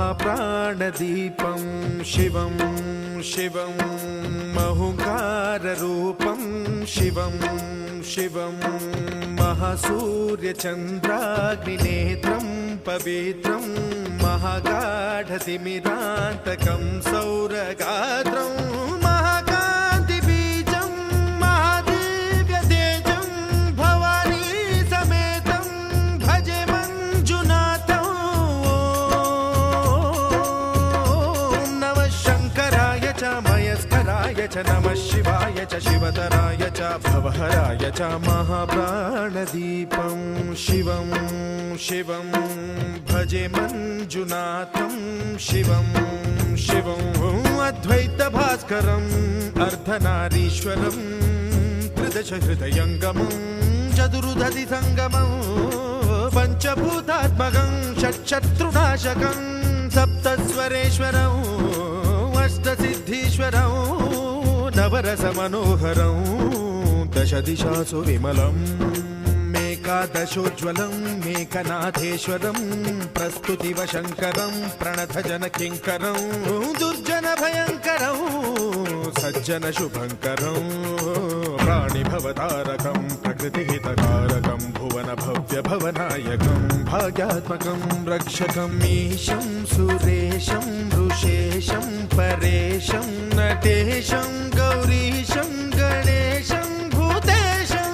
महाप्राणदीपं शिवं शिवं महुकाररूपं शिवं शिवं महासूर्यचन्द्राग्निनेत्रं पवित्रं महागाढतिमिरान्तकं सौरगात्रं महाकान्तिबीजं महादिव्यतेजं भवानी समेतं भजे मञ्जुनाथं। ॐ नमः शङ्कराय च मयस्कराय च नमः शिवाय च शिवतराय च भवहराय च महाप्राणदीपं शिवं शिवं भजे मञ्जुनाथं शिवं शिवं अद्वैतभास्करम् अर्धनारीश्वरं त्रिदशहृदयङ्गमं चतुर्दधिसङ्गमं पञ्चभूतात्मकं षट्शत्रुनाशकं सप्तस्वरेश्वरं अष्टसिद्धीश्वरं नवरसमनोहरं दशदिशासु विमलम् एकादशोज्ज्वलं मेघनाथेश्वरं प्रस्तुतिवशङ्करं प्रणतजनकिङ्करं दुर्जनभयङ्करं सज्जनशुभङ्करं प्राणिभवतारकं प्रकृतिहितकारकं भुवनभव्यभवनायकं भाग्यात्मकं रक्षकं ईशं सुरेशं ऋषेशं परेशं नटेशं गौरीशं गणेशं भूतेशं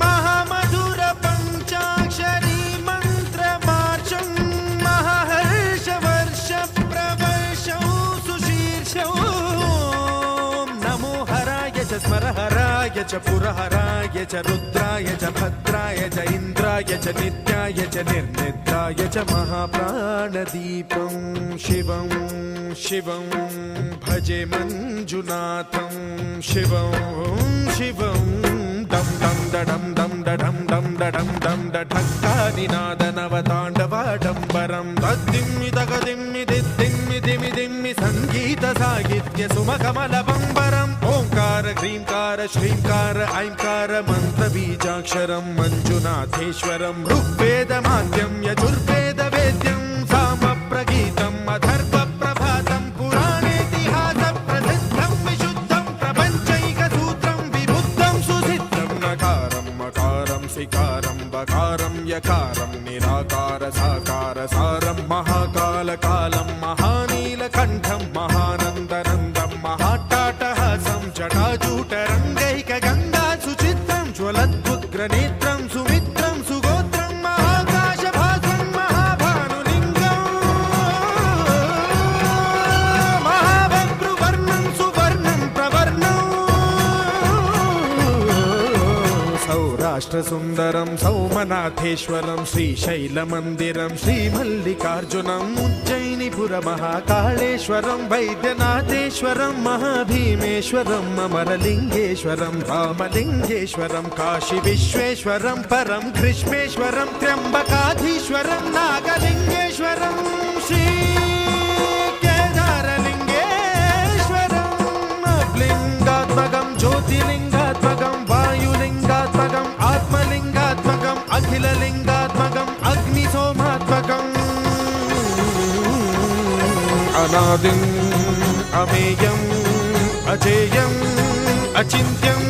महामधुर पञ्चाक्षरी मन्त्रमार्चं महाहर्षवर्ष प्रवर्षं सुशीर्षं नमो हराय च स्मरहराय च पुरहराय च रुद्राय च भद्राय च इन्द्राय च नित्याय च निर्निद्राय च महाप्राणदीपं शिवं शिवं भजे मञ्जुनाथं शिवं शिवं दं दं दडं दं दडं दं दडं दं दढक्कानिनादनवताण्डवाडम्बरं तद्दिम्मि तगदिम्मि दिद्दिम्मि दिमि दिम्मि सङ्गीतसाहित्य सुमकमलबम्बरम् ओङ्कार ह्रीङ्कार श्रीङ्कार ऐङ्कार मन्त्रबीजाक्षरं मञ्जुनाथेश्वरं ऋग्वेदमाद्यं यजुर्वेदवेद्यं सामप्रगीतम् अथर्वप्रभातं पुराणेतिहासप्रसिद्धं विशुद्धं प्रपञ्चैकसूत्रं विबुद्धं सुसिद्धं नकारं मकारं सिकारं बकारं यकारं निराकार साकार सारं महाकालकालं महानीलकण्ठं महानन्दनन्दं महाट्टाटहासं जटाजूटरङ्गैकगङ्गा सुचित्रं ज्वलद्वुग्रनेत्रं सुमित्रं सुगोत्रं महाकाशभासं महाभानुलिङ्गं महाभद्रुवर्णं सुवर्णं प्रवर्णं सौराष्ट्रसुन्दरं सौमनाथेश्वरं श्रीशैलमन्दिरं श्रीमल्लिकार्जुनम् उज्जयिनीपुरमहाकाळेश्वरं वैद्यनाथेश्वरं महाभीमेश्वरं अमरलिङ्गेश्वरं रामलिङ्गेश्वरं काशीविश्वेश्वरं परं कृष्णेश्वरं त्र्यम्बकाधीश्वरं नागलिङ्गेश्वरं श्रीकेदारलिङ्गेश्वरं लिङ्गात्मकं ज्योतिलिङ्गात्मकं वायुलिङ्गात्मकम् आत्मलिङ्गात्मकम् अखिललिङ्गात्मकम् अग्निसोमात्मकम् अनादिम् अमेयम् अजेयम् अचिन्त्यम्